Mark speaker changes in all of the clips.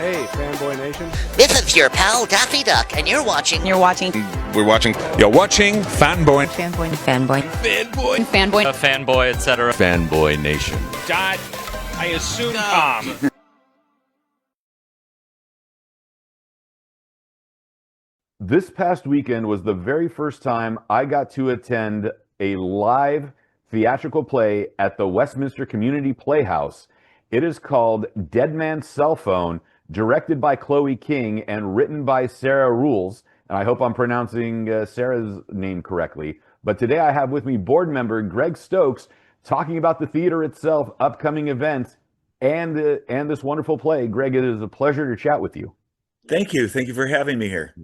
Speaker 1: Hey, Fanboy Nation.
Speaker 2: This is your pal Daffy Duck, and you're watching.
Speaker 3: You're watching.
Speaker 4: We're watching. You're watching Fanboy.
Speaker 3: Fanboy. Fanboy.
Speaker 4: Fanboy.
Speaker 3: Fanboy.
Speaker 5: A fanboy, etc.
Speaker 4: FanboyNation.
Speaker 5: Dot. I assume Tom.
Speaker 1: This past weekend was the very first time I got to attend a live theatrical play at the Westminster Community Playhouse. It is called Dead Man's Cell Phone, directed by Chloe King and written by Sarah Rules. And I hope I'm pronouncing Sarah's name correctly. But today I have with me board member Greg Stokes talking about the theater itself, upcoming events, and this wonderful play. Greg, it is a pleasure to chat with you.
Speaker 6: Thank you. Thank you for having me here.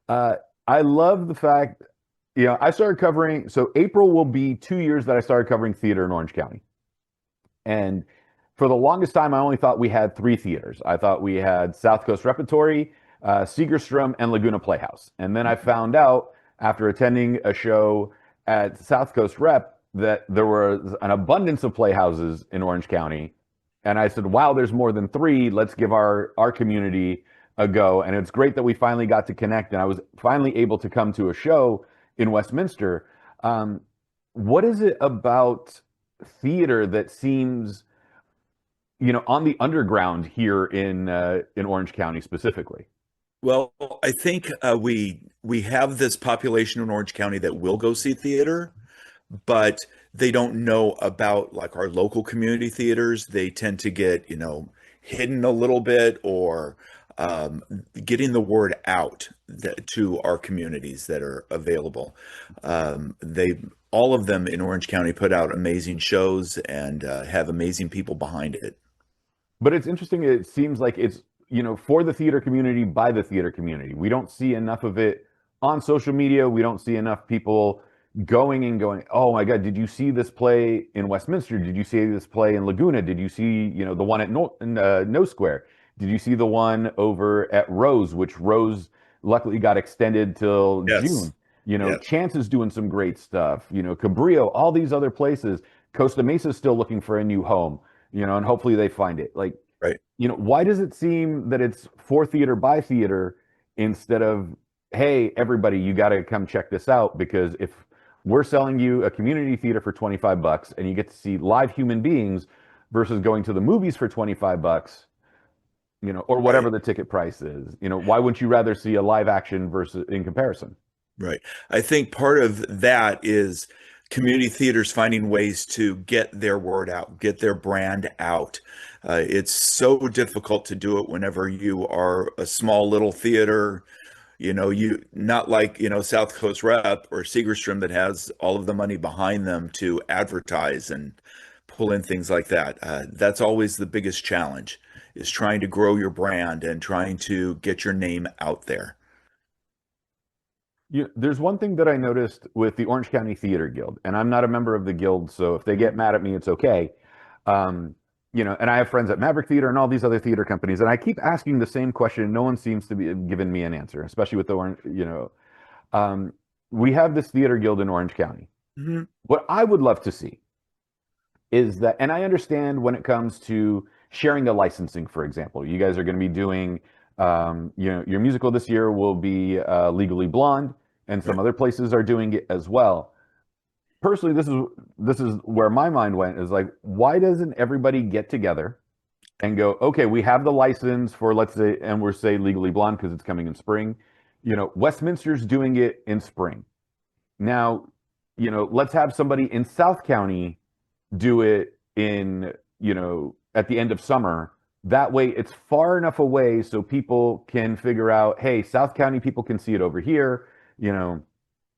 Speaker 1: I love the fact, I started covering, so April will be 2 years that I started covering theater in Orange County. And for the longest time, I only thought we had 3 theaters. I thought we had South Coast Repertory, Segerstrom, and Laguna Playhouse. And then I found out after attending a show at South Coast Rep that there was an abundance of playhouses in Orange County. And I said, wow, there's more than 3. Let's give our community a go. And it's great that we finally got to connect, and I was finally able to come to a show in Westminster. What is it about theater that seems, on the underground here in Orange County specifically?
Speaker 6: Well, I think we have this population in Orange County that will go see theater, but they don't know about like our local community theaters. They tend to get, hidden a little bit, or getting the word out to our communities that are available. All of them in Orange County put out amazing shows and have amazing people behind it.
Speaker 1: But it's interesting. It seems like it's, for the theater community, by the theater community. We don't see enough of it on social media. We don't see enough people going, oh my God, did you see this play in Westminster? Did you see this play in Laguna? Did you see, the one at No Square? Did you see the one over at Rose, which Rose luckily got extended till June? Chance is doing some great stuff. Cabrillo, all these other places. Costa Mesa is still looking for a new home, and hopefully they find it. Like,
Speaker 6: right.
Speaker 1: Why does it seem that it's for theater by theater instead of, hey, everybody, you got to come check this out? Because if we're selling you a community theater for $25 and you get to see live human beings versus going to the movies for $25, or whatever the ticket price is, why wouldn't you rather see a live action versus in comparison?
Speaker 6: Right. I think part of that is community theaters finding ways to get their word out, get their brand out. It's so difficult to do it whenever you are a small little theater, you not like, South Coast Rep or Segerstrom that has all of the money behind them to advertise and pull in things like that. That's always the biggest challenge, is trying to grow your brand and trying to get your name out there.
Speaker 1: There's one thing that I noticed with the Orange County Theater Guild, and I'm not a member of the guild, so if they get mad at me, it's okay. And I have friends at Maverick Theater and all these other theater companies, and I keep asking the same question, and no one seems to be giving me an answer, especially with the Orange, we have this theater guild in Orange County. Mm-hmm. What I would love to see is that, and I understand when it comes to sharing the licensing, for example, you guys are going to be doing, your musical this year will be Legally Blonde, and some other places are doing it as well. Personally, this is where my mind went, is like, why doesn't everybody get together and go, okay, we have the license for, let's say, and we're say Legally Blonde because it's coming in spring. Westminster's doing it in spring. Now, let's have somebody in South County do it in, at the end of summer. That way it's far enough away so people can figure out, hey, South County people can see it over here,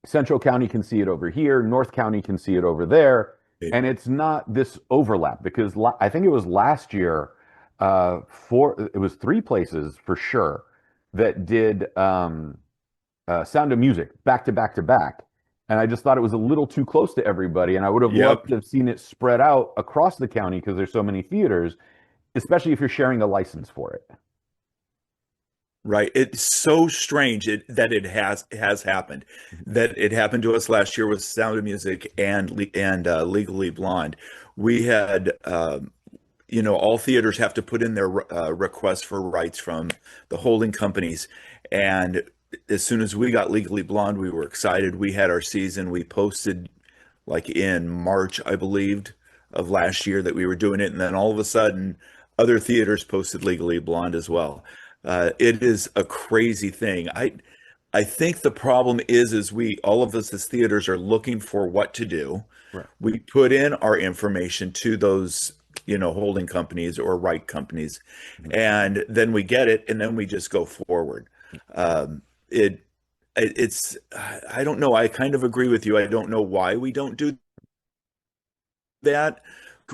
Speaker 1: Central County can see it over here, North County can see it over there, and it's not this overlap. Because I think it was last year, it was 3 places for sure that did Sound of Music back to back to back, and I just thought it was a little too close to everybody, and I would have loved to have seen it spread out across the county because there's so many theaters, especially if you're sharing a license for it.
Speaker 6: Right. It's so strange that it has happened. That it happened to us last year with Sound of Music and Legally Blonde. We had all theaters have to put in their requests for rights from the holding companies. And as soon as we got Legally Blonde, we were excited. We had our season. We posted like in March, I believed, of last year that we were doing it. And then all of a sudden, other theaters posted Legally Blonde as well. It is a crazy thing. I think the problem is all of us as theaters are looking for what to do.
Speaker 1: Right.
Speaker 6: We put in our information to those, holding companies or right companies, and then we get it, and then we just go forward. It's I don't know. I kind of agree with you. I don't know why we don't do that.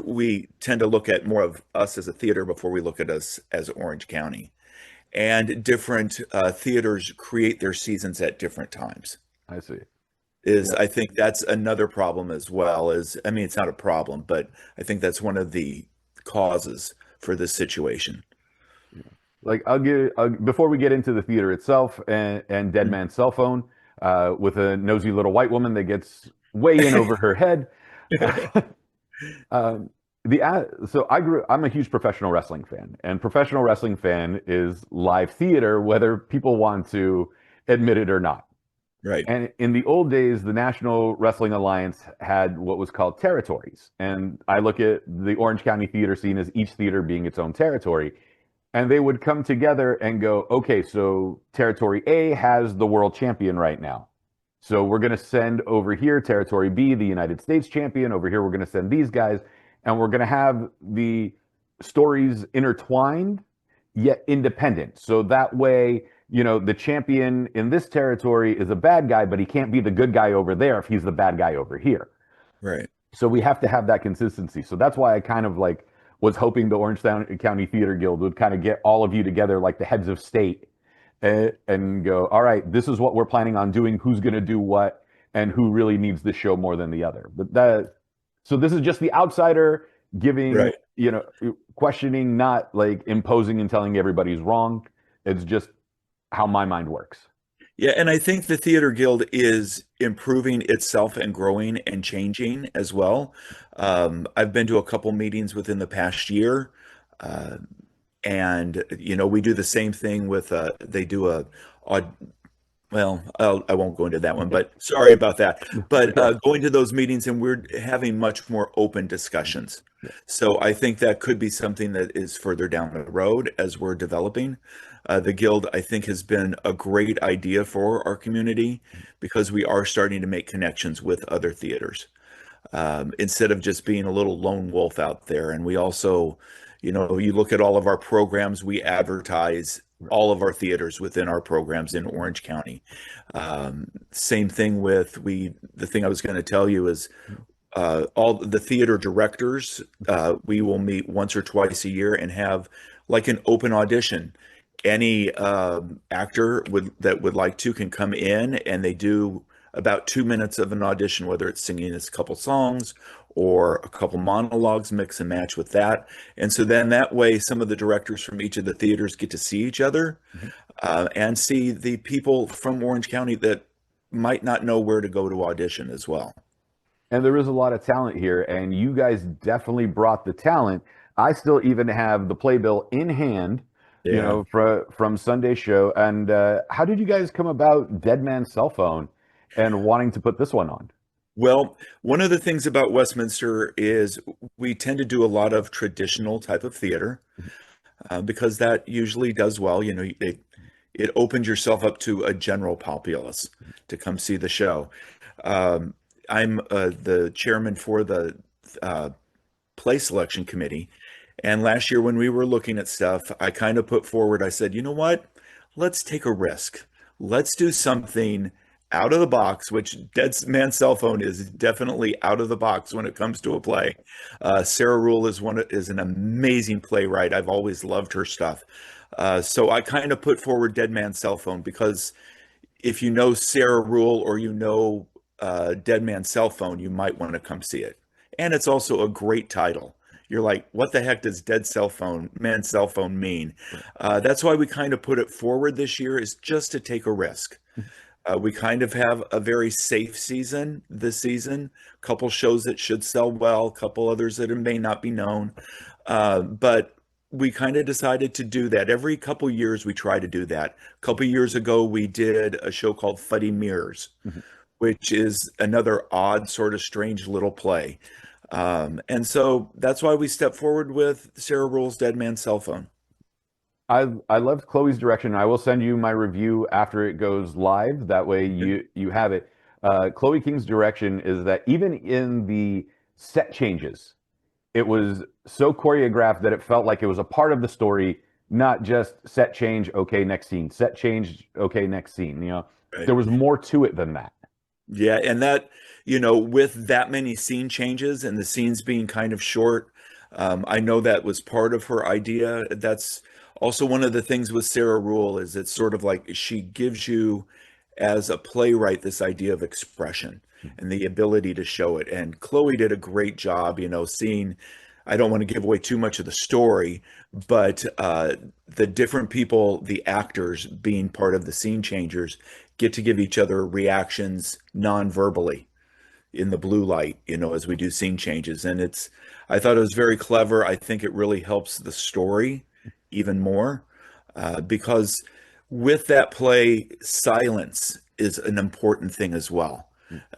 Speaker 6: We tend to look at more of us as a theater before we look at us as Orange County. And different theaters create their seasons at different times.
Speaker 1: I see.
Speaker 6: I think that's another problem as well. It's not a problem, but I think that's one of the causes for this situation.
Speaker 1: Like before we get into the theater itself and Dead Man's Cell Phone, with a nosy little white woman that gets way in over her head. I'm a huge professional wrestling fan, and professional wrestling fan is live theater, whether people want to admit it or not.
Speaker 6: Right.
Speaker 1: And in the old days, the National Wrestling Alliance had what was called territories. And I look at the Orange County theater scene as each theater being its own territory. And they would come together and go, okay, so territory A has the world champion right now. So we're going to send over here territory B, the United States champion. Over here, we're going to send these guys. And we're going to have the stories intertwined, yet independent. So that way, the champion in this territory is a bad guy, but he can't be the good guy over there if he's the bad guy over here.
Speaker 6: Right.
Speaker 1: So we have to have that consistency. So that's why I kind of was hoping the Orange County Theater Guild would kind of get all of you together like the heads of state and go, all right, this is what we're planning on doing, who's going to do what, and who really needs the show more than the other. So this is just the outsider giving,
Speaker 6: right.
Speaker 1: Questioning, not like imposing and telling everybody's wrong. It's just how my mind works.
Speaker 6: Yeah, and I think the Theater Guild is improving itself and growing and changing as well. I've been to a couple meetings within the past year, and we do the same thing with they do well, I won't go into that one, but sorry about that. But going to those meetings, and we're having much more open discussions. So I think that could be something that is further down the road as we're developing. The Guild, I think, has been a great idea for our community because we are starting to make connections with other theaters instead of just being a little lone wolf out there. And we also, you look at all of our programs, we advertise all of our theaters within our programs in Orange County. Same thing with the thing I was going to tell you is all the theater directors, we will meet once or twice a year and have like an open audition. Any actor that would like to can come in, and they do about 2 minutes of an audition, whether it's singing a couple songs or a couple monologues, mix and match with that. And so then that way, some of the directors from each of the theaters get to see each other and see the people from Orange County that might not know where to go to audition as well.
Speaker 1: And there is a lot of talent here, and you guys definitely brought the talent. I still even have the playbill in hand, from Sunday's show. And how did you guys come about Dead Man's Cell Phone and wanting to put this one on?
Speaker 6: Well, one of the things about Westminster is we tend to do a lot of traditional type of theater because that usually does well. It opens yourself up to a general populace to come see the show. I'm the chairman for the play selection committee. And last year when we were looking at stuff, I kind of put forward, I said, you know what? Let's take a risk. Let's do something out of the box, which Dead Man's Cell Phone is definitely out of the box when it comes to a play. Sarah Rule is an amazing playwright. I've always loved her stuff. So I kind of put forward Dead Man's Cell Phone because if you know Sarah Rule or Dead Man's Cell Phone, you might want to come see it. And it's also a great title. You're like, what the heck does Man's Cell Phone mean? That's why we kind of put it forward this year, is just to take a risk. We kind of have a very safe season this season. A couple shows that should sell well, a couple others that may not be known. But we kind of decided to do that. Every couple years, we try to do that. A couple years ago, we did a show called Fuddy Mirrors,
Speaker 1: Mhm.
Speaker 6: which is another odd, sort of strange little play. And so that's why we stepped forward with Sarah Rule's Dead Man's Cell Phone.
Speaker 1: I loved Chloe's direction. I will send you my review after it goes live. That way you have it. Chloe King's direction is that even in the set changes, it was so choreographed that it felt like it was a part of the story, not just set change, okay, next scene, set change, okay, next scene.
Speaker 6: Right.
Speaker 1: There was more to it than that.
Speaker 6: Yeah, and that, with that many scene changes and the scenes being kind of short, I know that was part of her idea. That's also one of the things with Sarah Rule is it's sort of like she gives you, as a playwright, this idea of expression and the ability to show it. And Chloe did a great job, seeing, I don't want to give away too much of the story, but the different people, the actors being part of the scene changers, get to give each other reactions non-verbally in the blue light, as we do scene changes. And I thought it was very clever. I think it really helps the story even more because with that play, silence is an important thing as well.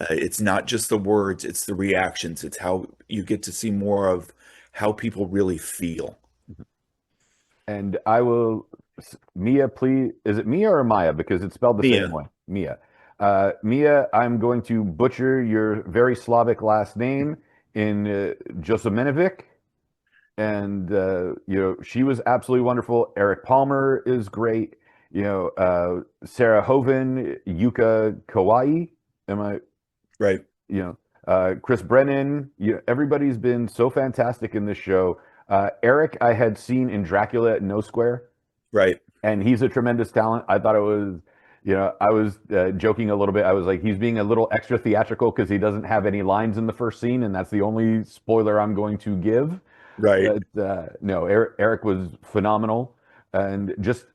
Speaker 6: It's not just the words, it's the reactions. It's how you get to see more of how people really feel.
Speaker 1: And I will, Mia, please, is it Mia or Maya? Because it's spelled the
Speaker 6: Mia.
Speaker 1: same way. Mia. Mia, I'm going to butcher your very Slavic last name in Joseminovic. And, she was absolutely wonderful. Eric Palmer is great. Sarah Hoven, Yuka Kawai. Am I,
Speaker 6: Right,
Speaker 1: Chris Brennan, everybody's been so fantastic in this show. Eric, I had seen in Dracula at No Square,
Speaker 6: right.
Speaker 1: and he's a tremendous talent. I thought it was, I was joking a little bit. I was like, he's being a little extra theatrical because he doesn't have any lines in the first scene, and that's the only spoiler I'm going to give.
Speaker 6: Right.
Speaker 1: But no, Eric was phenomenal. And just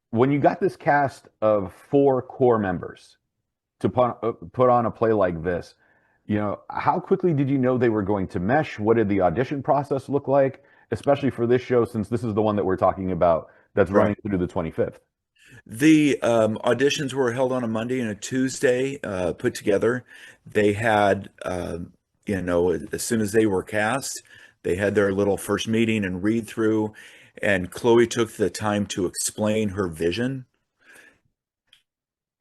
Speaker 1: when you got this cast of four core members to put on a play like this, how quickly did you know they were going to mesh? What did the audition process look like, especially for this show, since this is the one that we're talking about that's running
Speaker 6: Right.
Speaker 1: through the 25th?
Speaker 6: The auditions were held on a Monday and a Tuesday, put together. They had, as soon as they were cast, they had their little first meeting and read through, and Chloe took the time to explain her vision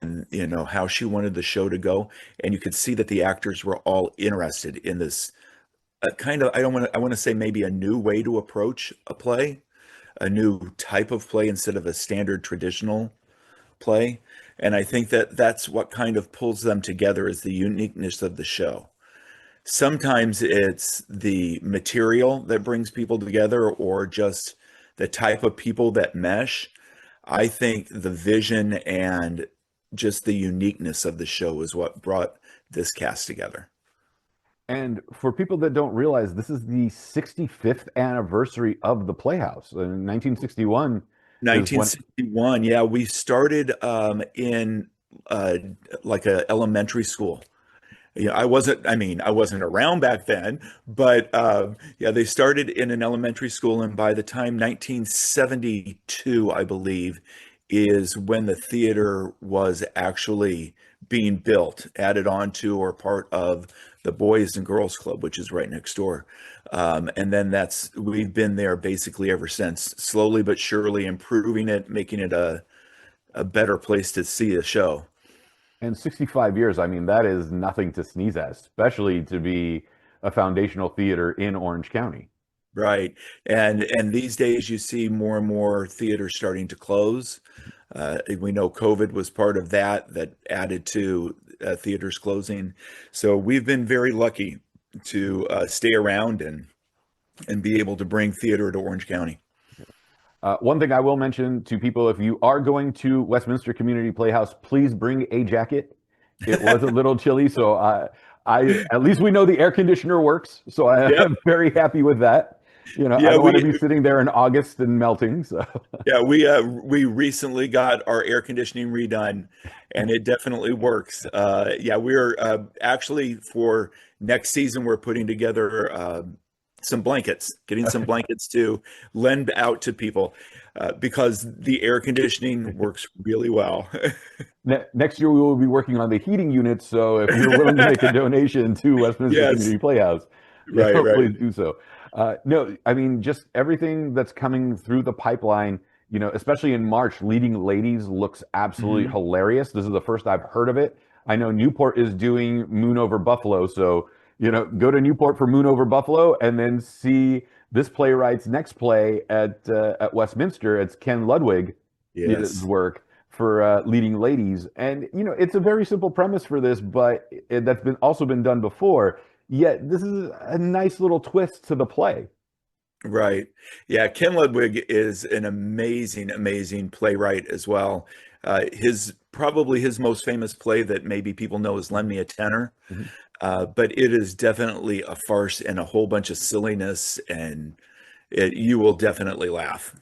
Speaker 6: and, how she wanted the show to go. And you could see that the actors were all interested in this kind of, I want to say maybe a new way to approach a play, a new type of play instead of a standard traditional play. And I think that that's what kind of pulls them together is the uniqueness of the show. Sometimes it's the material that brings people together or just the type of people that mesh. I think the vision and just the uniqueness of the show is what brought this cast together.
Speaker 1: And for people that don't realize, this is the 65th anniversary of the Playhouse. In 1961 is when.
Speaker 6: 1961, yeah, we started in like a elementary school. Yeah, I wasn't, I wasn't around back then, but yeah, they started in an elementary school, and by the time 1972, I believe, is when the theater was actually being built, added on to or part of the Boys and Girls Club, which is right next door. And then we've been there basically ever since, slowly but surely improving it, making it a better place to see a show.
Speaker 1: And 65 years, I mean, that is nothing to sneeze at, especially to be a foundational theater in Orange County.
Speaker 6: Right. And these days you see more and more theaters starting to close. We know COVID was part of that added to theaters closing. So we've been very lucky to stay around and be able to bring theater to Orange County.
Speaker 1: One thing I will mention to people, if you are going to Westminster Community Playhouse, please bring a jacket. It was a little chilly, so I at least we know the air conditioner works, so I am very happy with that. I don't want to be sitting there in August and melting. So
Speaker 6: yeah, we recently got our air conditioning redone, and it definitely works. Yeah, we're actually for next season we're putting together some blankets, getting some blankets to lend out to people because the air conditioning works really well.
Speaker 1: Next year, we will be working on the heating units. So if you're willing to make a donation to Westminster
Speaker 6: Yes,
Speaker 1: Community Playhouse,
Speaker 6: right, right.
Speaker 1: please do so. No, I mean, just everything that's coming through the pipeline, especially in March, Leading Ladies looks absolutely
Speaker 6: Mhm.
Speaker 1: hilarious. This is the first I've heard of it. I know Newport is doing Moon Over Buffalo. So, go to Newport for Moon Over Buffalo and then see this playwright's next play at Westminster. It's Ken Ludwig's
Speaker 6: Yes,
Speaker 1: work for Leading Ladies. And, it's a very simple premise for this, but that's been also been done before. Yet this is a nice little twist to the play.
Speaker 6: right. Yeah, Ken Ludwig is an amazing, amazing playwright as well. His probably his most famous play that maybe people know is Lend Me a Tenor.
Speaker 1: Mhm.
Speaker 6: But it is definitely a farce and a whole bunch of silliness, and you will definitely laugh.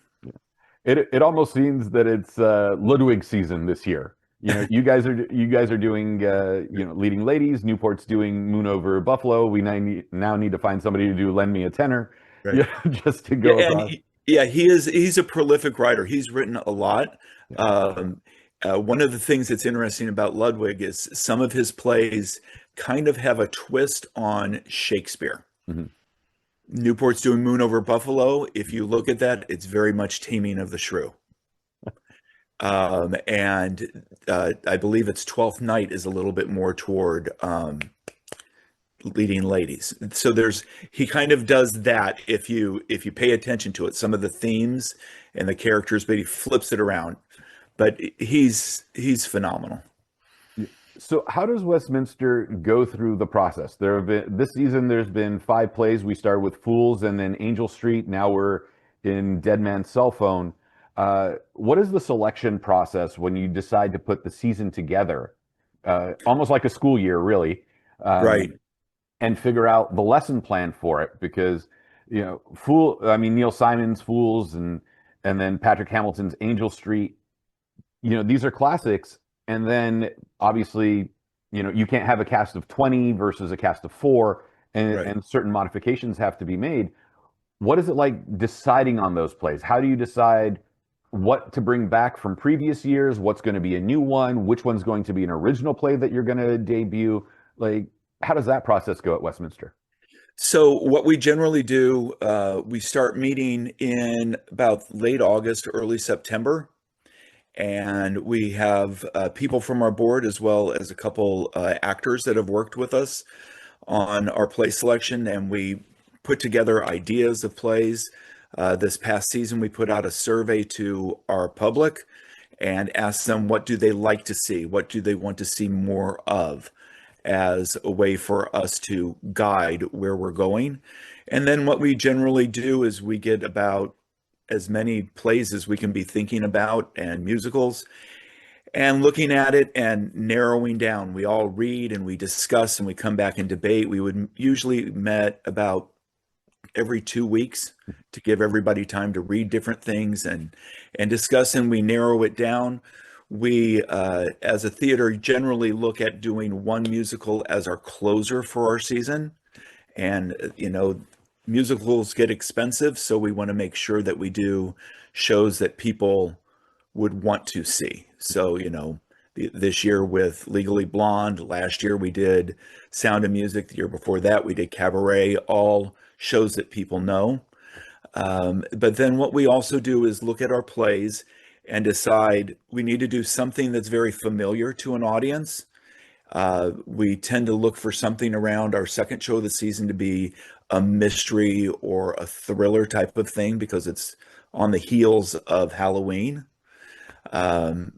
Speaker 1: It almost seems that it's Ludwig season this year. You guys are doing Leading Ladies. Newport's doing Moon Over Buffalo. We now need to find somebody to do Lend Me a Tenor,
Speaker 6: Right.
Speaker 1: just to
Speaker 6: Yeah,
Speaker 1: go
Speaker 6: and
Speaker 1: across.
Speaker 6: yeah, he's a prolific writer. He's written a lot.
Speaker 1: Yeah.
Speaker 6: One of the things that's interesting about Ludwig is some of his plays kind of have a twist on Shakespeare.
Speaker 1: Mhm.
Speaker 6: Newport's doing Moon Over Buffalo. If you look at that, it's very much Taming of the Shrew. And I believe its Twelfth Night is a little bit more toward Leading Ladies. So he kind of does that if you pay attention to it, some of the themes and the characters, but he flips it around. But he's phenomenal.
Speaker 1: So how does Westminster go through the process? This season there's been 5 plays. We started with Fools and then Angel Street. Now we're in Dead Man's Cell Phone. What is the selection process when you decide to put the season together? Almost like a school year, really,
Speaker 6: Right,
Speaker 1: and figure out the lesson plan for it because Neil Simon's Fools and then Patrick Hamilton's Angel Street, these are classics. And then obviously, you can't have a cast of 20 versus a cast of 4,
Speaker 6: right.
Speaker 1: and certain modifications have to be made. What is it like deciding on those plays? How do you decide what to bring back from previous years? What's going to be a new one? Which one's going to be an original play that you're going to debut? Like, how does that process go at Westminster?
Speaker 6: So what we generally do, we start meeting in about late August, early September, and we have people from our board as well as a couple actors that have worked with us on our play selection, and we put together ideas of plays. This past season, we put out a survey to our public and asked them what do they like to see, what do they want to see more of, as a way for us to guide where we're going. And then what we generally do is we get about as many plays as we can be thinking about and musicals and looking at it and narrowing down. We all read and we discuss and we come back and debate. We would usually met about every 2 weeks to give everybody time to read different things and discuss, and we narrow it down. We, as a theater, generally look at doing one musical as our closer for our season. And, musicals get expensive, so we want to make sure that we do shows that people would want to see. So, this year with Legally Blonde, last year we did Sound of Music, the year before that we did Cabaret, all shows that people know. But then what we also do is look at our plays and decide we need to do something that's very familiar to an audience. We tend to look for something around our second show of the season to be a mystery or a thriller type of thing because it's on the heels of Halloween.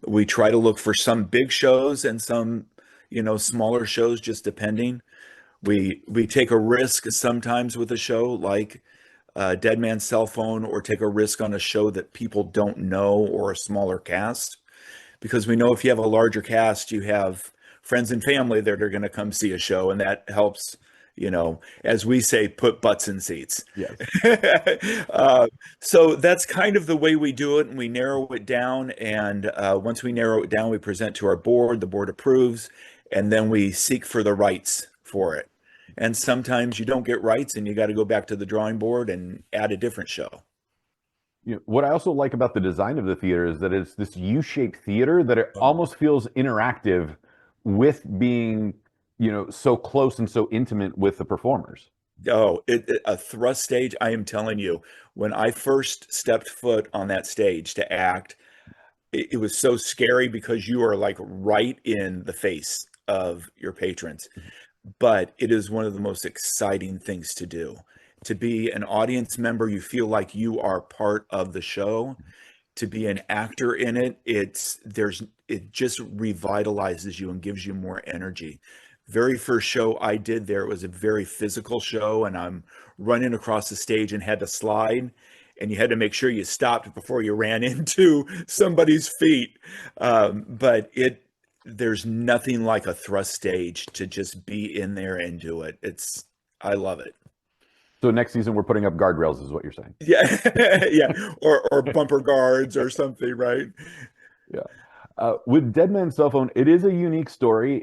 Speaker 6: We try to look for some big shows and some, smaller shows, just depending. We take a risk sometimes with a show like Dead Man's Cell Phone, or take a risk on a show that people don't know or a smaller cast, because we know if you have a larger cast, you have friends and family that are going to come see a show, and that helps, as we say, put butts in seats.
Speaker 1: Yes.
Speaker 6: So that's kind of the way we do it, and we narrow it down. And once we narrow it down, we present to our board. The board approves, and then we seek for the rights for it. And sometimes you don't get rights and you got to go back to the drawing board and add a different show.
Speaker 1: What I also like about the design of the theater is that it's this U-shaped theater that it almost feels interactive with being, so close and so intimate with the performers.
Speaker 6: Oh, a thrust stage. I am telling you, when I first stepped foot on that stage to act, it was so scary because you are like right in the face of your patrons. But it is one of the most exciting things to do. To be an audience member, you feel like you are part of the show. To be an actor in it, it just revitalizes you and gives you more energy. Very first show I did there, it was a very physical show, and I'm running across the stage and had to slide, and you had to make sure you stopped before you ran into somebody's feet. But there's nothing like a thrust stage to just be in there and do it. I love it.
Speaker 1: So next season we're putting up guardrails, is what you're saying?
Speaker 6: Yeah, yeah, or bumper guards or something, right?
Speaker 1: Yeah. With Dead Man's Cell Phone, it is a unique story.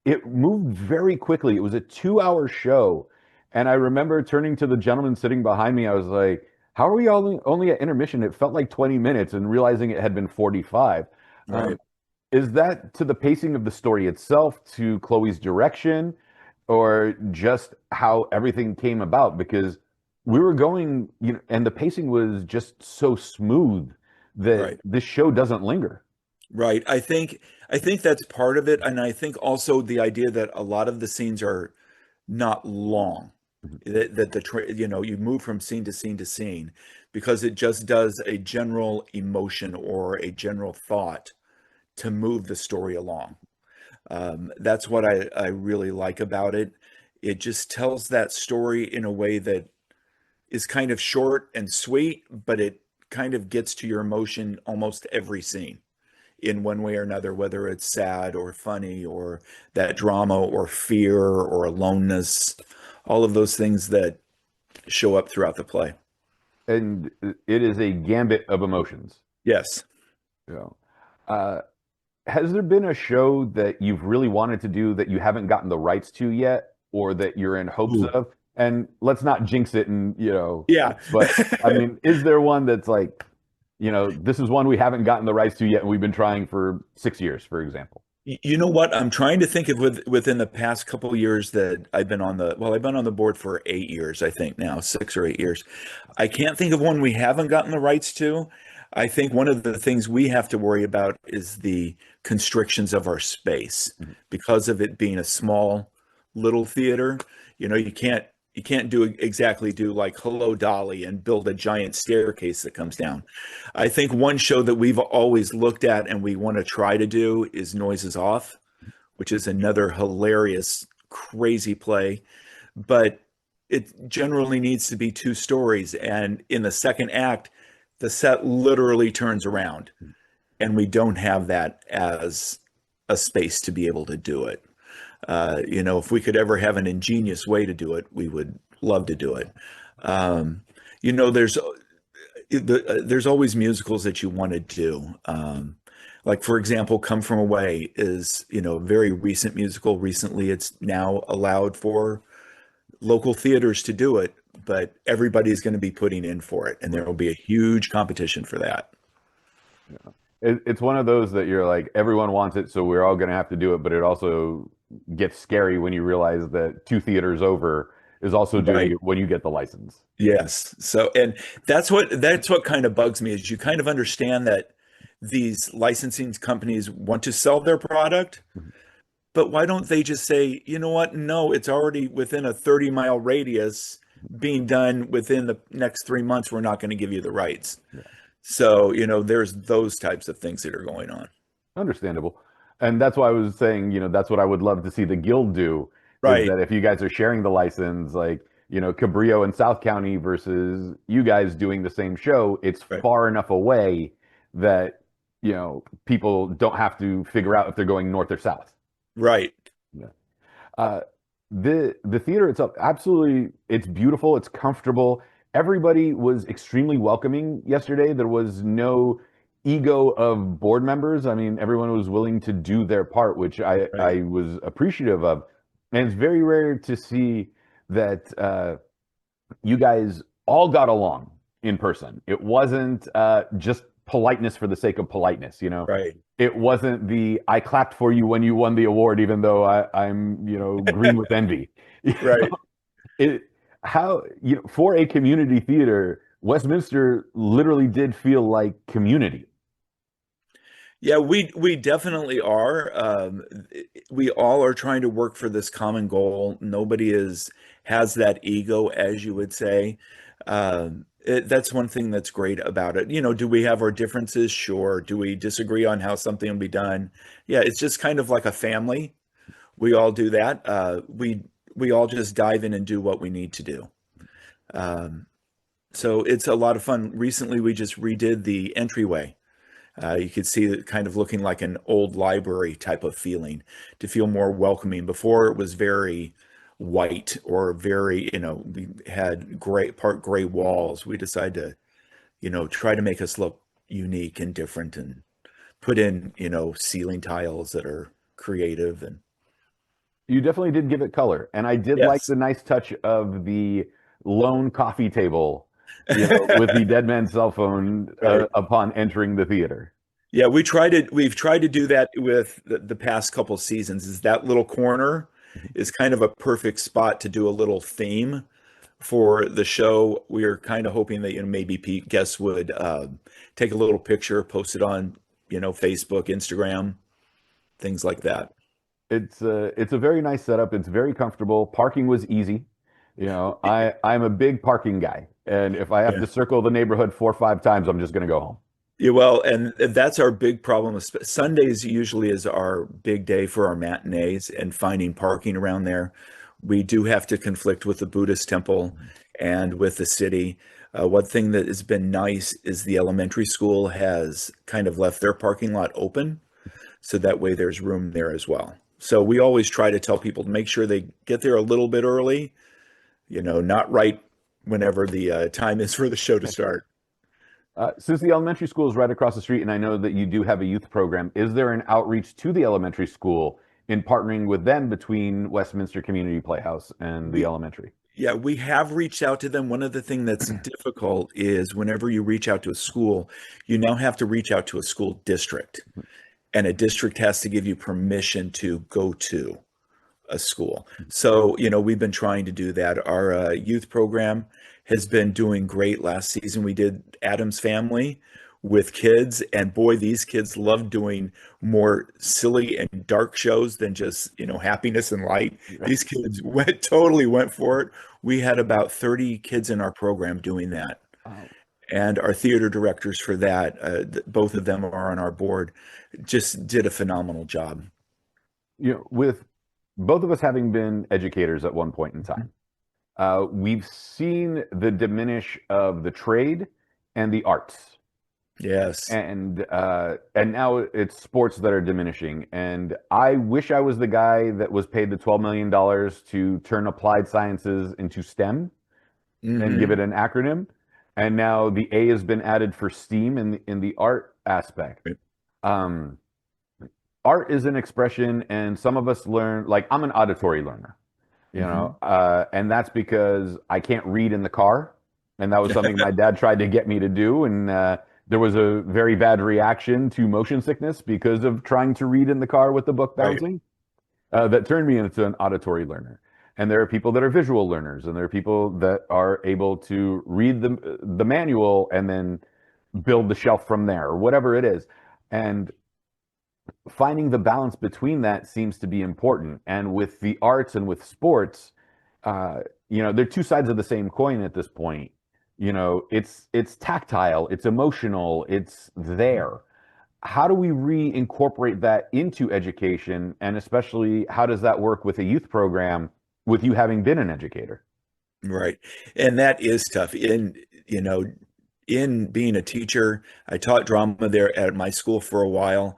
Speaker 1: It moved very quickly. It was a 2-hour show, and I remember turning to the gentleman sitting behind me. I was like, "How are we only at intermission? It felt like 20 minutes," and realizing it had been 45.
Speaker 6: Right.
Speaker 1: Is that to the pacing of the story itself, to Chloe's direction, or just how everything came about? Because we were going, and the pacing was just so smooth that
Speaker 6: Right.
Speaker 1: this show doesn't linger.
Speaker 6: Right. I think that's part of it, and I think also the idea that a lot of the scenes are not long. That you move from scene to scene to scene because it just does a general emotion or a general thought to move the story along. That's what I really like about it. It just tells that story in a way that is kind of short and sweet, but it kind of gets to your emotion almost every scene in one way or another, whether it's sad or funny or that drama or fear or aloneness, all of those things that show up throughout the play.
Speaker 1: And it is a gambit of emotions.
Speaker 6: Yes.
Speaker 1: Has there been a show that you've really wanted to do that you haven't gotten the rights to yet, or that you're in hopes of? And let's not jinx it, and
Speaker 6: Yeah.
Speaker 1: But I mean, is there one that's like, this is one we haven't gotten the rights to yet, and we've been trying for 6 years, for example?
Speaker 6: You know what? I'm trying to think of within the past couple of years that I've been on the board for 8 years, I think now, 6 or 8 years. I can't think of one we haven't gotten the rights to. I think one of the things we have to worry about is the constrictions of our space because of it being a small little theater. You can't exactly do like Hello Dolly and build a giant staircase that comes down. I think one show that we've always looked at and we want to try to do is Noises Off, which is another hilarious, crazy play, but it generally needs to be 2 stories. And in the second act, the set literally turns around, and we don't have that as a space to be able to do it. If we could ever have an ingenious way to do it, we would love to do it. There's always musicals that you want to do. Like, for example, Come From Away is, a very recent musical. Recently, it's now allowed for local theaters to do it, but everybody's going to be putting in for it, and there will be a huge competition for that.
Speaker 1: It's one of those that you're like, everyone wants it, so we're all going to have to do it, but it also gets scary when you realize that 2 theaters over is also doing it when you get the license.
Speaker 6: Yes. So, and that's what kind of bugs me, is you kind of understand that these licensing companies want to sell their product, but why don't they just say, you know what? No, it's already within a 30-mile radius being done within the next 3 months. We're not going to give you the rights. Yeah. So, there's those types of things that are going on.
Speaker 1: Understandable. And that's why I was saying, that's what I would love to see the guild do.
Speaker 6: Right.
Speaker 1: Is that if you guys are sharing the license, like, Cabrillo and South County versus you guys doing the same show, it's far enough away that, people don't have to figure out if they're going north or south.
Speaker 6: Right.
Speaker 1: Yeah. The theater itself, absolutely, it's beautiful, it's comfortable. Everybody was extremely welcoming yesterday. There was no ego of board members. I mean, everyone was willing to do their part, which I was appreciative of. And it's very rare to see that you guys all got along in person. It wasn't just politeness for the sake of politeness, you know.
Speaker 6: Right.
Speaker 1: It wasn't the I clapped for you when you won the award, even though I'm, green with envy. You know?
Speaker 6: Right.
Speaker 1: It how for a community theater, Westminster literally did feel like community.
Speaker 6: Yeah, we definitely are. We all are trying to work for this common goal. Nobody has that ego, as you would say. That's one thing that's great about it. Do we have our differences? Sure. Do we disagree on how something will be done? Yeah, it's just kind of like a family. We all do that. We all just dive in and do what we need to do. So it's a lot of fun. Recently, we just redid the entryway. You could see it kind of looking like an old library type of feeling to feel more welcoming. Before it was very white or very, we had part gray walls. We decided to, try to make us look unique and different and put in, ceiling tiles that are creative. And
Speaker 1: You definitely did give it color, and I did like
Speaker 6: yes.
Speaker 1: the nice touch of the lone coffee table, with the dead man's cell phone
Speaker 6: Right.
Speaker 1: upon entering the theater.
Speaker 6: Yeah, we've tried to do that with the past couple seasons. Is that little corner is kind of a perfect spot to do a little theme for the show. We are kind of hoping that maybe Pete guests would take a little picture, post it on Facebook, Instagram, things like that.
Speaker 1: It's a very nice setup. It's very comfortable. Parking was easy. I'm a big parking guy, and if I have
Speaker 6: Yeah.
Speaker 1: to circle the neighborhood 4 or 5 times, I'm just going to go home.
Speaker 6: Yeah, well, and that's our big problem. Sundays usually is our big day for our matinees and finding parking around there. We do have to conflict with the Buddhist temple and with the city. One thing that has been nice is the elementary school has kind of left their parking lot open, so that way there's room there as well. So we always try to tell people to make sure they get there a little bit early, not right whenever the time is for the show to start.
Speaker 1: Since the elementary school is right across the street, and I know that you do have a youth program, is there an outreach to the elementary school in partnering with them between Westminster Community Playhouse and the
Speaker 6: We
Speaker 1: elementary?
Speaker 6: Yeah, we have reached out to them. One of the things that's difficult is whenever you reach out to a school, you now have to reach out to a school district, and a district has to give you permission to go to a school. So, we've been trying to do that. Our youth program has been doing great. Last season, we did Adam's Family with kids, and boy, these kids love doing more silly and dark shows than just, happiness and light. These kids totally went for it. We had about 30 kids in our program doing that.
Speaker 1: Wow.
Speaker 6: And our theater directors for that, both of them are on our board, just did a phenomenal job.
Speaker 1: With both of us having been educators at one point in time, we've seen the diminish of the trade and the arts,
Speaker 6: Yes.
Speaker 1: and now it's sports that are diminishing. And I wish I was the guy that was paid the $12 million to turn applied sciences into STEM and give
Speaker 6: Hmm.
Speaker 1: it an acronym. And now the A has been added for STEAM in the art aspect.
Speaker 6: Right.
Speaker 1: Um, Art is an expression, and some of us learn, like I'm an auditory learner,
Speaker 6: Hmm.
Speaker 1: and that's because I can't read in the car, and that was something my dad tried to get me to do, and there was a very bad reaction to motion sickness because of trying to read in the car with the book
Speaker 6: Right.
Speaker 1: bouncing, that turned me into an auditory learner. And there are people that are visual learners, and there are people that are able to read the manual and then build the shelf from there, or whatever it is. And finding the balance between that seems to be important. And with the arts and with sports, they're two sides of the same coin at this point. It's tactile, it's emotional, it's there. How do we reincorporate that into education? And especially, how does that work with a youth program with you having been an educator?
Speaker 6: Right. And that is tough. In being a teacher, I taught drama there at my school for a while.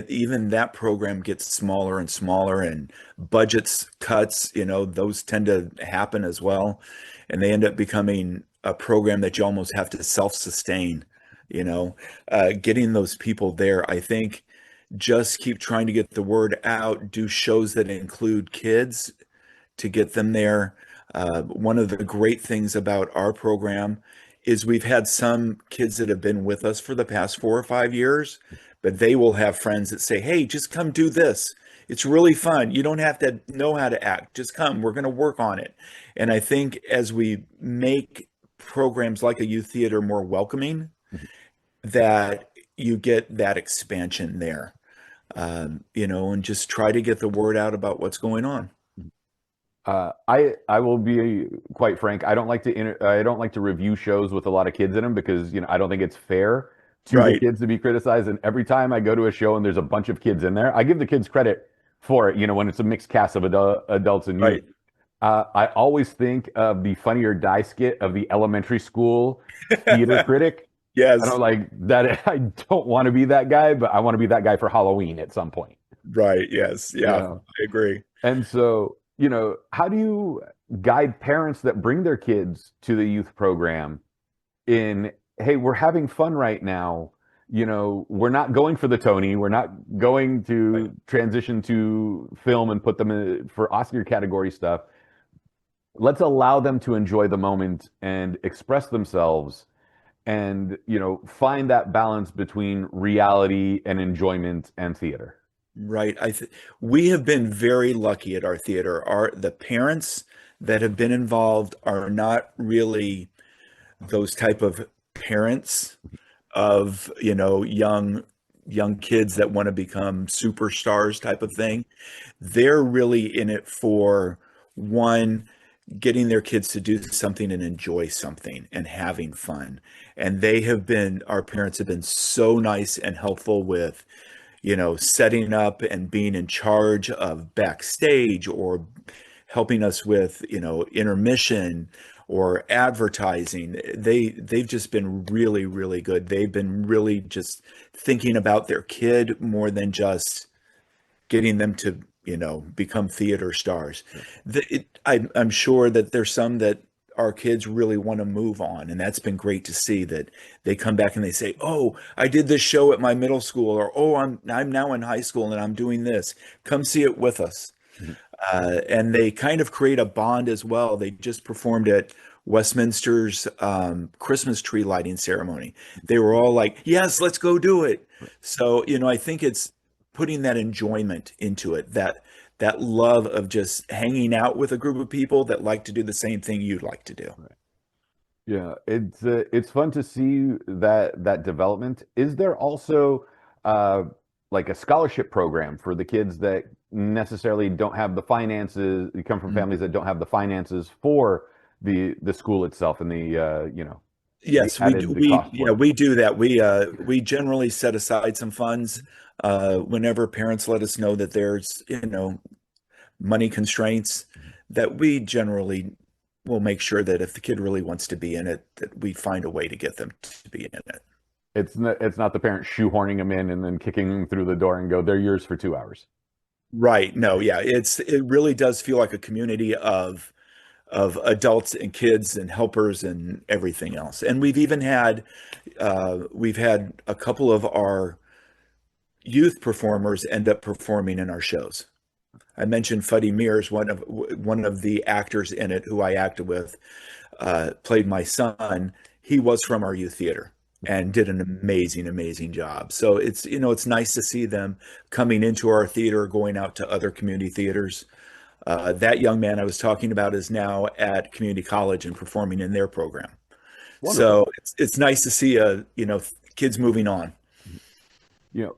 Speaker 6: Even that program gets smaller and smaller, and budgets cuts, those tend to happen as well. And they end up becoming a program that you almost have to self-sustain, getting those people there. I think just keep trying to get the word out, do shows that include kids, to get them there. One of the great things about our program is we've had some kids that have been with us for the past 4 or 5 years, but they will have friends that say, "Hey, just come do this. It's really fun. You don't have to know how to act. Just come. We're going to work on it." And I think as we make programs like a youth theater more welcoming, that you get that expansion there, and just try to get the word out about what's going on.
Speaker 1: I will be quite frank. I don't like to review shows with a lot of kids in them because I don't think it's fair to the
Speaker 6: Right,
Speaker 1: kids to be criticized. And every time I go to a show and there's a bunch of kids in there, I give the kids credit for it. When it's a mixed cast of adults and youth.
Speaker 6: right.
Speaker 1: I always think of the Funny or Die skit of the elementary school theater critic. I
Speaker 6: Yes,
Speaker 1: don't like that. I don't want to be that guy, but I want to be that guy for Halloween at some point.
Speaker 6: right. Yes, yeah,
Speaker 1: Yeah.
Speaker 6: I agree.
Speaker 1: And so, how do you guide parents that bring their kids to the youth program in, hey, we're having fun right now. We're not going for the Tony. We're not going to transition to film and put them in for Oscar category stuff. Let's allow them to enjoy the moment and express themselves and, find that balance between reality and enjoyment and theater.
Speaker 6: Right. We have been very lucky at our theater. The parents that have been involved are not really those type of parents of, young kids that want to become superstars type of thing. They're really in it for one, getting their kids to do something and enjoy something and having fun. And our parents have been so nice and helpful with, setting up and being in charge of backstage or helping us with, intermission or advertising. They've just been really, really good. They've been really just thinking about their kid more than just getting them to, become theater stars. I'm sure that there's some that our kids really want to move on, and that's been great to see that they come back and they say, "Oh, I did this show at my middle school," or, "Oh, I'm now in high school and I'm doing this. Come see it with us." And they kind of create a bond as well. They just performed at Westminster's Christmas tree lighting ceremony. They were all like, "Yes, let's go do it." So, I think it's putting that enjoyment into it, that love of just hanging out with a group of people that like to do the same thing you'd like to do.
Speaker 1: Yeah, it's fun to see that development. Is there also like a scholarship program for the kids that necessarily don't have the finances, come from families that don't have the finances for the school itself and the
Speaker 6: Yes,
Speaker 1: added the cost for it?
Speaker 6: we do that. We generally set aside some funds whenever parents let us know that there's, money constraints, that we generally will make sure that if the kid really wants to be in it, that we find a way to get them to be in it.
Speaker 1: It's not the parent shoehorning them in and then kicking them through the door and go, they're yours for 2 hours.
Speaker 6: Right. No, yeah. It really does feel like a community of adults and kids and helpers and everything else. And we've had a couple of our youth performers end up performing in our shows. I mentioned Fuddy Mears, one of the actors in it who I acted with, played my son. He was from our youth theater and did an amazing, amazing job. So it's nice to see them coming into our theater, going out to other community theaters. That young man I was talking about is now at community college and performing in their program.
Speaker 1: Wonderful.
Speaker 6: So it's nice to see kids moving on.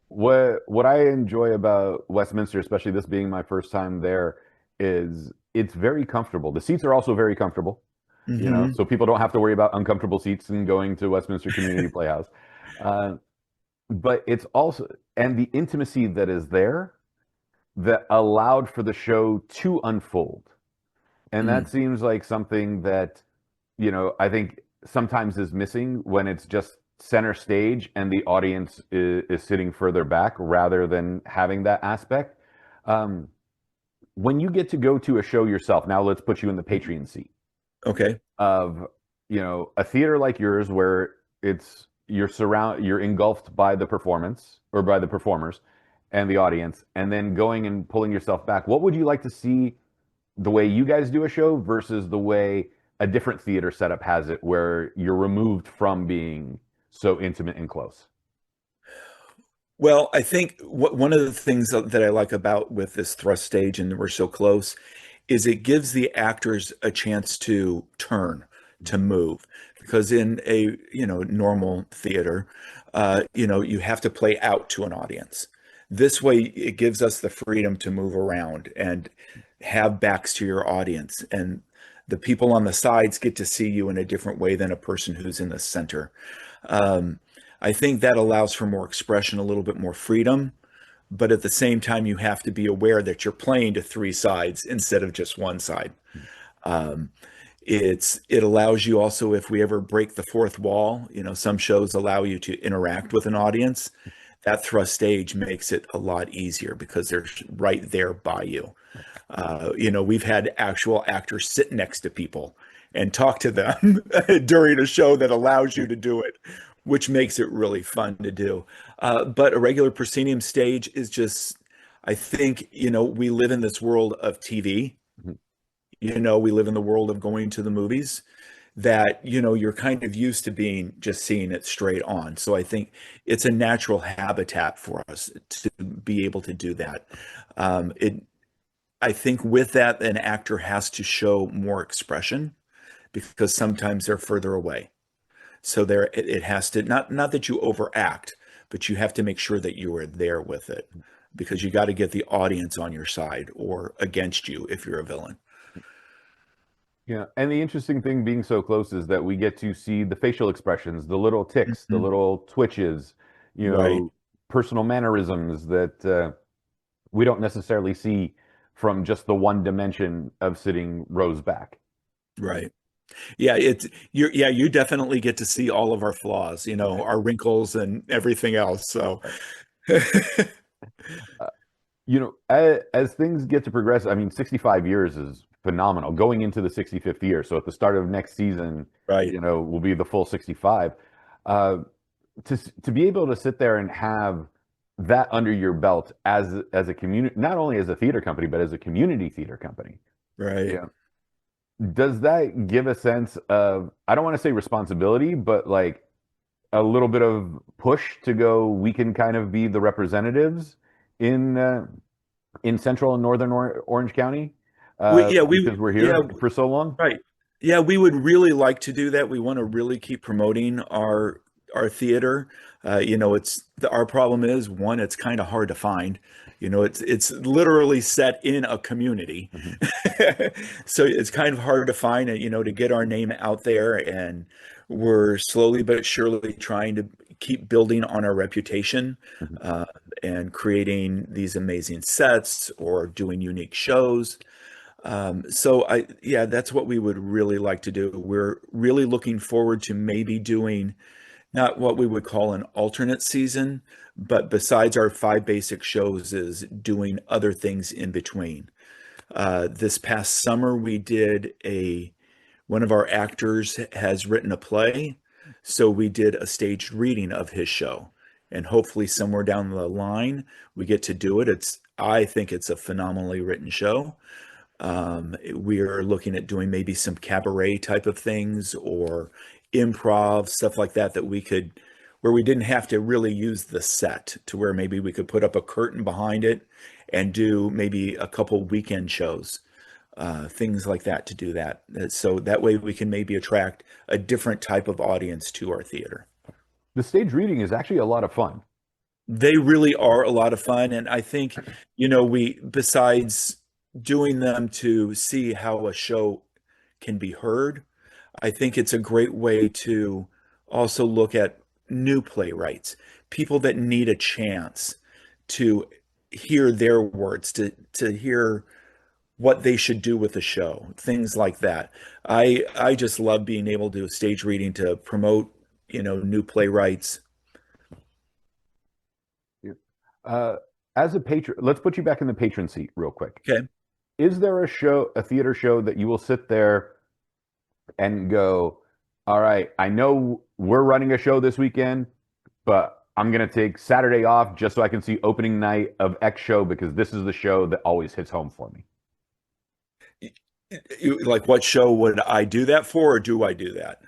Speaker 1: What I enjoy about Westminster, especially this being my first time there, is it's very comfortable. The seats are also very comfortable,
Speaker 6: Mhm.
Speaker 1: so people don't have to worry about uncomfortable seats and going to Westminster Community Playhouse. But it's also, and the intimacy that is there that allowed for the show to unfold. And that
Speaker 6: Mm.
Speaker 1: seems like something that, I think sometimes is missing when it's just center stage and the audience is sitting further back rather than having that aspect. When you get to go to a show yourself, now let's put you in the Patreon seat
Speaker 6: Okay.
Speaker 1: of, a theater like yours where you're engulfed by the performance or by the performers and the audience, and then going and pulling yourself back. What would you like to see the way you guys do a show versus the way a different theater setup has it, where you're removed from being so intimate and close?
Speaker 6: Well, I think one of the things that I like about with this thrust stage and we're so close is it gives the actors a chance to turn, to move. Because in a, normal theater, you have to play out to an audience. This way, it gives us the freedom to move around and have backs to your audience. And the people on the sides get to see you in a different way than a person who's in the center. Um, I think that allows for more expression, a little bit more freedom, but at the same time, you have to be aware that you're playing to three sides instead of just one side. Um, it allows you also, if we ever break the fourth wall, some shows allow you to interact with an audience. That thrust stage makes it a lot easier because they're right there by you. We've had actual actors sit next to people and talk to them during a show that allows you to do it, which makes it really fun to do. But a regular proscenium stage is just, I think, we live in this world of TV. We live in the world of going to the movies that, you're kind of used to just seeing it straight on. So I think it's a natural habitat for us to be able to do that. I think with that, an actor has to show more expression because sometimes they're further away. So it has to, not that you overact, but you have to make sure that you are there with it because you got to get the audience on your side or against you if you're a villain.
Speaker 1: Yeah, and the interesting thing being so close is that we get to see the facial expressions, the little ticks, the little twitches,
Speaker 6: Right.
Speaker 1: personal mannerisms that we don't necessarily see from just the one dimension of sitting rows back.
Speaker 6: Right. Yeah, you definitely get to see all of our flaws, our wrinkles and everything else. So
Speaker 1: As things get to progress, I mean, 65 years is phenomenal. Going into the 65th year, so at the start of next season,
Speaker 6: right.
Speaker 1: will be the full 65. Uh, to be able to sit there and have that under your belt as a community, not only as a theater company, but as a community theater company.
Speaker 6: Right.
Speaker 1: Yeah. Does that give a sense of, I don't want to say responsibility, but like a little bit of push to go, we can kind of be the representatives in Central and Northern Orange County, because we're
Speaker 6: yeah,
Speaker 1: here for so long?
Speaker 6: right. Yeah, we would really like to do that. We want to really keep promoting our theater. Our problem is one, it's kind of hard to find. It's literally set in a community, so it's kind of hard to find it. To get our name out there, and we're slowly but surely trying to keep building on our reputation, and creating these amazing sets or doing unique shows. That's what we would really like to do. We're really looking forward to maybe doing not what we would call an alternate season, but besides our five basic shows is doing other things in between. This past summer, we did one of our actors has written a play. So we did a staged reading of his show, and hopefully somewhere down the line, we get to do it. I think it's a phenomenally written show. We are looking at doing maybe some cabaret type of things or improv, stuff like that where we didn't have to really use the set, to where maybe we could put up a curtain behind it and do maybe a couple weekend shows, things like that to do that. So that way we can maybe attract a different type of audience to our theater.
Speaker 1: The stage reading is actually a lot of fun.
Speaker 6: They really are a lot of fun. And I think, besides doing them to see how a show can be heard, I think it's a great way to also look at new playwrights, people that need a chance to hear their words, to hear what they should do with the show, things like that. I just love being able to do stage reading to promote, new playwrights.
Speaker 1: As a patron, let's put you back in the patron seat real quick.
Speaker 6: Okay.
Speaker 1: Is there a theater show that you will sit there and go, all right, I know we're running a show this weekend, but I'm going to take Saturday off just so I can see opening night of X show because this is the show that always hits home for me?
Speaker 6: Like, what show would I do that for, or do I do that?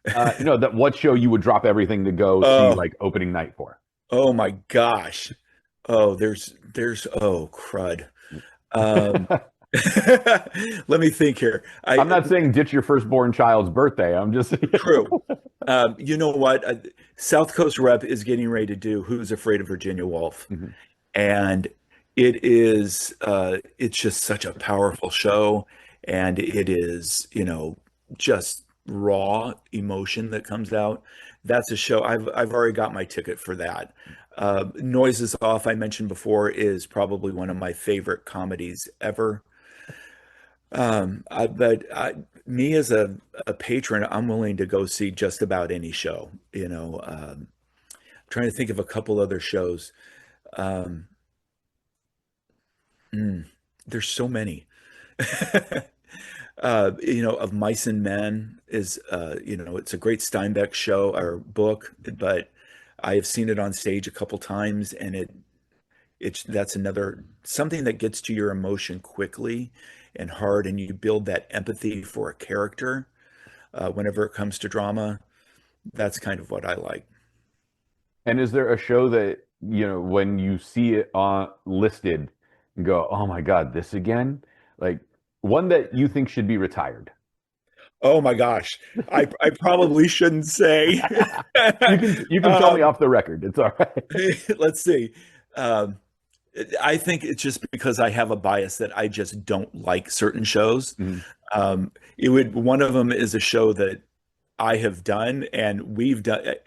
Speaker 1: That what show you would drop everything to go see
Speaker 6: Oh,
Speaker 1: like opening night for?
Speaker 6: oh my gosh. Oh, oh crud. Um, let me think here.
Speaker 1: I'm not saying ditch your firstborn child's birthday. I'm just
Speaker 6: True. You know what? South Coast Rep is getting ready to do Who's Afraid of Virginia Woolf,
Speaker 1: Mhm.
Speaker 6: and it's just such a powerful show, and it is, just raw emotion that comes out. That's a show I've already got my ticket for that. Noises Off, I mentioned before, is probably one of my favorite comedies ever. Me as a patron, I'm willing to go see just about any show. Trying to think of a couple other shows. Um, mm, there's so many. Of Mice and Men is, it's a great Steinbeck show or book, but I have seen it on stage a couple times, and that's another something that gets to your emotion quickly and hard, and you build that empathy for a character. Whenever it comes to drama, that's kind of what I like.
Speaker 1: And is there a show that, when you see it on listed, you go, "Oh my God, this again?" Like one that you think should be retired?
Speaker 6: Oh my gosh, I probably shouldn't say.
Speaker 1: You can tell me
Speaker 6: um,
Speaker 1: off the record. It's all right.
Speaker 6: let's see. Um, I think it's just because I have a bias that I just don't like certain shows.
Speaker 1: Mhm.
Speaker 6: One of them is a show that I have done, and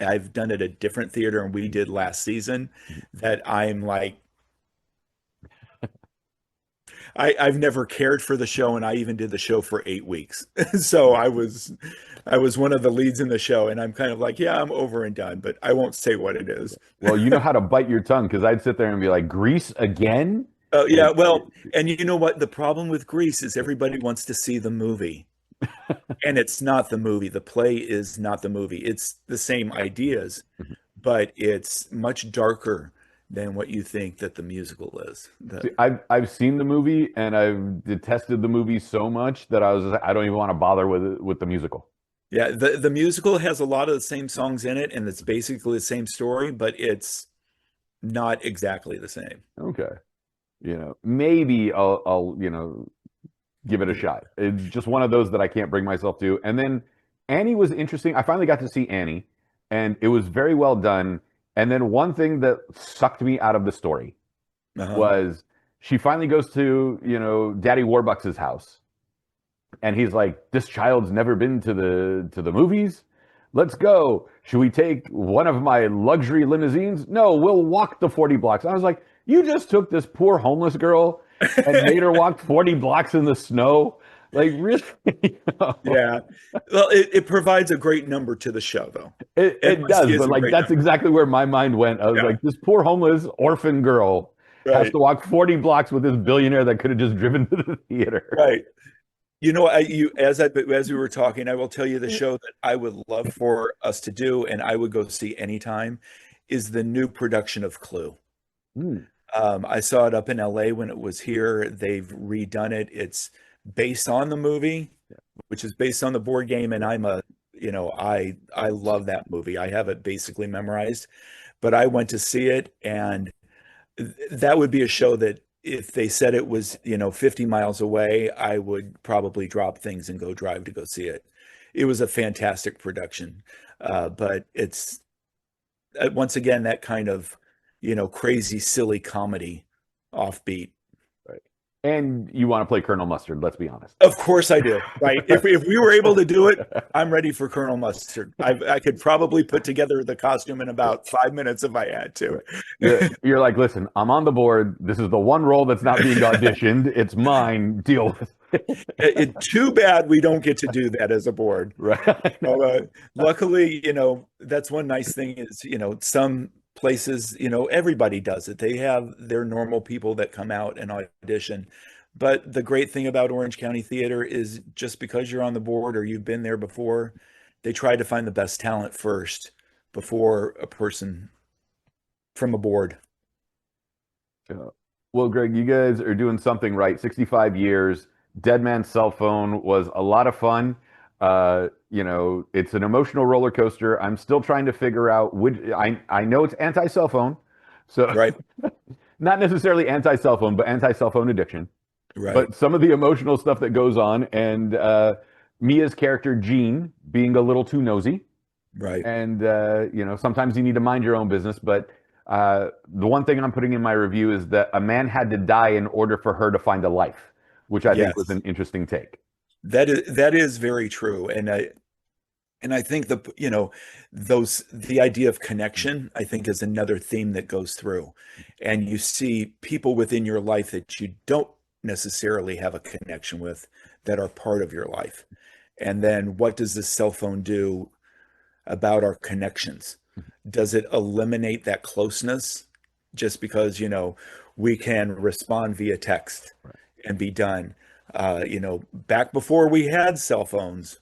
Speaker 6: I've done it at a different theater, and we did last season, that I'm like, I've never cared for the show, and I even did the show for 8 weeks. So I was one of the leads in the show, and I'm kind of like, yeah, I'm over and done, but I won't say what it is.
Speaker 1: Well, you know how to bite your tongue because I'd sit there and be like, "Grease again?"
Speaker 6: Oh yeah,
Speaker 1: Like,
Speaker 6: well, and you know what? The problem with Grease is everybody wants to see the movie, and it's not the movie. The play is not the movie. It's the same ideas, but it's much darker than what you think that the musical is.
Speaker 1: see, I've seen the movie and I've detested the movie so much that I was just like, I don't even want to bother with the musical.
Speaker 6: Yeah, the musical has a lot of the same songs in it, and it's basically the same story, but it's not exactly the same.
Speaker 1: Okay, maybe I'll give it a shot. It's just one of those that I can't bring myself to. And then Annie was interesting. I finally got to see Annie, and it was very well done. And then one thing that sucked me out of the story
Speaker 6: Uh-huh.
Speaker 1: was she finally goes to, Daddy Warbucks' house. And he's like, "This child's never been to the movies. Let's go. Should we take one of my luxury limousines? No, we'll walk the 40 blocks." I was like, "You just took this poor homeless girl and made her walk 40 blocks in the snow? Like, really?"
Speaker 6: Yeah. Well, it provides a great number to the show, though.
Speaker 1: It
Speaker 6: NYC
Speaker 1: does,
Speaker 6: is
Speaker 1: but
Speaker 6: a
Speaker 1: like
Speaker 6: great
Speaker 1: that's
Speaker 6: number.
Speaker 1: exactly where my mind went. I was
Speaker 6: Yeah,
Speaker 1: like, this poor homeless orphan girl has
Speaker 6: right,
Speaker 1: to walk 40 blocks with this billionaire that could have just driven to the theater.
Speaker 6: right. As we were talking, I will tell you the show that I would love for us to do, and I would go see anytime, is the new production of Clue.
Speaker 1: Hmm.
Speaker 6: I saw it up in LA when it was here. They've redone it. It's based on the movie, which is based on the board game, and I love that movie. I have it basically memorized, but I went to see it, and that would be a show that if they said it was, 50 miles away, I would probably drop things and go drive to go see it. It was a fantastic production. But it's once again that kind of, crazy, silly comedy offbeat.
Speaker 1: Right. And you want to play Colonel Mustard, let's be honest.
Speaker 6: Of course I do. Right. If we were able to do it, I'm ready for Colonel Mustard. I could probably put together the costume in about 5 minutes if I had to.
Speaker 1: Right. You're like, "Listen, I'm on the board. This is the one role that's not being auditioned. It's mine. Deal with
Speaker 6: Too bad we don't get to do that as a board.
Speaker 1: Right.
Speaker 6: Luckily, that's one nice thing is, some places, everybody does it. They have their normal people that come out and audition. But the great thing about Orange County Theater is just because you're on the board or you've been there before, they try to find the best talent first before a person from a board.
Speaker 1: Well, Greg, you guys are doing something right. 65 years. Dead Man's Cell Phone was a lot of fun. It's an emotional roller coaster. I'm still trying to figure out which. I know it's anti-cell phone, so
Speaker 6: Right.
Speaker 1: not necessarily anti-cell phone, but anti-cell phone addiction.
Speaker 6: Right.
Speaker 1: But some of the emotional stuff that goes on, and Mia's character Jean being a little too nosy,
Speaker 6: Right.
Speaker 1: and sometimes you need to mind your own business. But the one thing I'm putting in my review is that a man had to die in order for her to find a life, which I think was
Speaker 6: Yes.
Speaker 1: an interesting take.
Speaker 6: That is very true. And I think the idea of connection, I think, is another theme that goes through. And you see people within your life that you don't necessarily have a connection with that are part of your life. And then what does this cell phone do about our connections? Does it eliminate that closeness just because, we can respond via text and be done? Back before we had cell phones,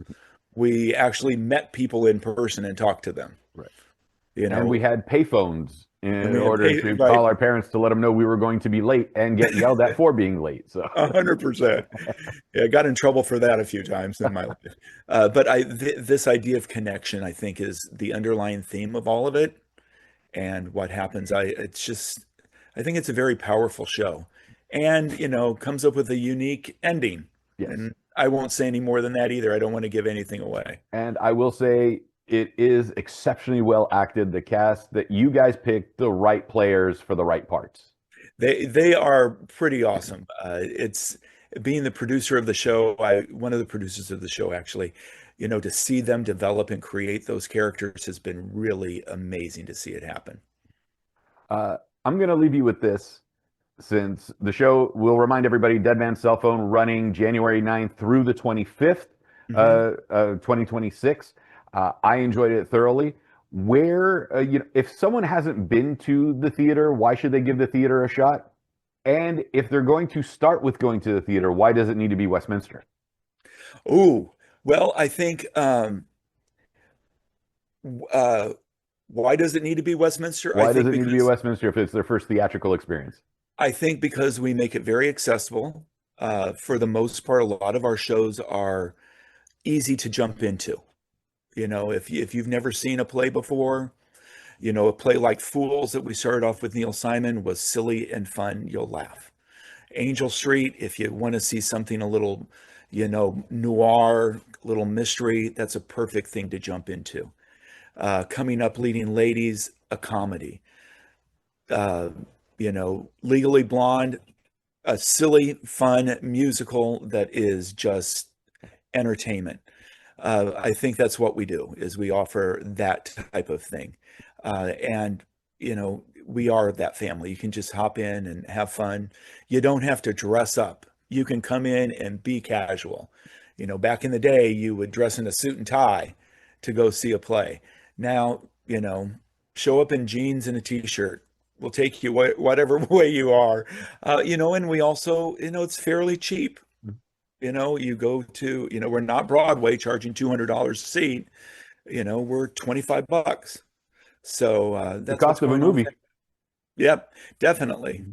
Speaker 6: we actually met people in person and talked to them.
Speaker 1: Right.
Speaker 6: You
Speaker 1: And we
Speaker 6: know,
Speaker 1: had payphones in
Speaker 6: we had
Speaker 1: order to
Speaker 6: right,
Speaker 1: call our parents to let them know we were going to be late and get yelled at for being late. So
Speaker 6: 100%. Yeah, I got in trouble for that a few times in my life. But this idea of connection, I think, is the underlying theme of all of it. And what happens, I think it's a very powerful show, and comes up with a unique ending.
Speaker 1: yes.
Speaker 6: And I won't say any more than that either. I don't want to give anything away.
Speaker 1: And I will say it is exceptionally well acted. The cast that you guys picked the right players for the right parts.
Speaker 6: They are pretty awesome. It's being the producer of the show, one of the producers of the show actually, to see them develop and create those characters has been really amazing to see it happen.
Speaker 1: I'm going to leave you with this, since the show will remind everybody Dead Man's Cell Phone running January 9th through the 25th, 2026. I enjoyed it thoroughly. Where, if someone hasn't been to the theater, why should they give the theater a shot? And if they're going to start with going to the theater, why does it need to be Westminster?
Speaker 6: Oh, well, I think uh, why does it need to be Westminster?
Speaker 1: Why does it need to be Westminster if it's their first theatrical experience?
Speaker 6: I think because we make it very accessible. For the most part, a lot of our shows are easy to jump into. If you've never seen a play before, a play like Fools that we started off with Neil Simon was silly and fun. You'll laugh. Angel Street, if you want to see something a little, noir, little mystery, that's a perfect thing to jump into. Coming Up Leading Ladies, a comedy. Legally Blonde, a silly, fun musical that is just entertainment. I think that's what we do, is we offer that type of thing. And, we are that family. You can just hop in and have fun. You don't have to dress up. You can come in and be casual. Back in the day, you would dress in a suit and tie to go see a play. Now, show up in jeans and a t-shirt. We'll take you whatever way you are. And we also, it's fairly cheap. You go to, we're not Broadway charging $200 a seat. We're $25. So
Speaker 1: The
Speaker 6: that's
Speaker 1: cost of a movie.
Speaker 6: Yep, definitely.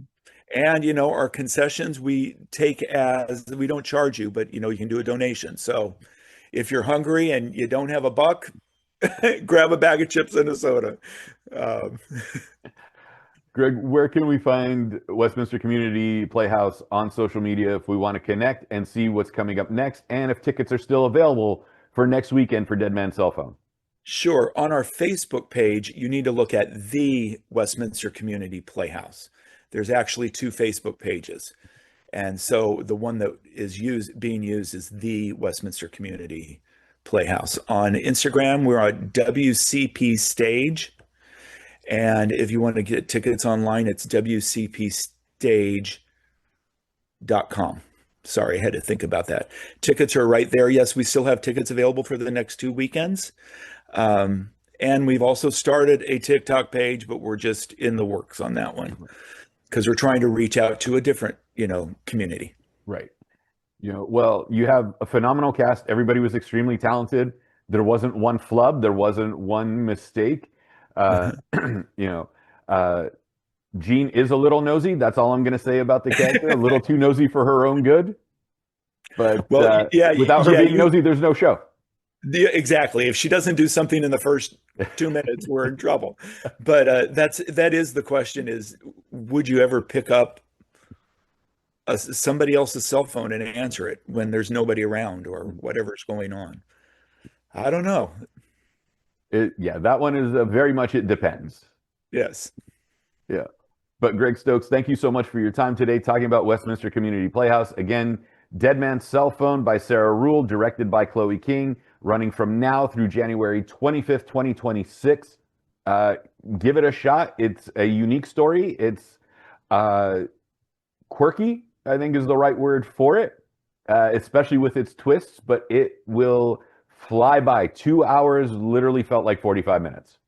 Speaker 6: And our concessions we take as, we don't charge you, but you can do a donation. So if you're hungry and you don't have a buck, grab a bag of chips and a soda.
Speaker 1: Greg, where can we find Westminster Community Playhouse on social media if we want to connect and see what's coming up next, and if tickets are still available for next weekend for Dead Man's Cell Phone?
Speaker 6: Sure. On our Facebook page, you need to look at the Westminster Community Playhouse. There's actually two Facebook pages. And so the one that is being used is the Westminster Community Playhouse. On Instagram, we're on WCP Stage. And if you want to get tickets online, it's WCPstage.com. Sorry, I had to think about that. Tickets are right there. Yes, we still have tickets available for the next 2 weekends. And we've also started a TikTok page, but we're just in the works on that one because we're trying to reach out to a different, community.
Speaker 1: Right. Well, you have a phenomenal cast. Everybody was extremely talented. There wasn't one flub. There wasn't one mistake. Jean is a little nosy. That's all I'm going to say about the character. A little too nosy for her own good. But
Speaker 6: Well, yeah,
Speaker 1: without her being nosy, there's no show.
Speaker 6: Exactly. If she doesn't do something in the first 2 minutes, we're in trouble. But that is the question: is would you ever pick up somebody else's cell phone and answer it when there's nobody around or whatever's going on? I don't know.
Speaker 1: Yeah, that one is very much it depends.
Speaker 6: Yes.
Speaker 1: Yeah. But Greg Stokes, thank you so much for your time today talking about Westminster Community Playhouse. Again, Dead Man's Cell Phone by Sarah Rule, directed by Chloe King, running from now through January 25th, 2026. Give it a shot. It's a unique story. It's quirky, I think is the right word for it, especially with its twists, but it will fly by. 2 hours literally felt like 45 minutes.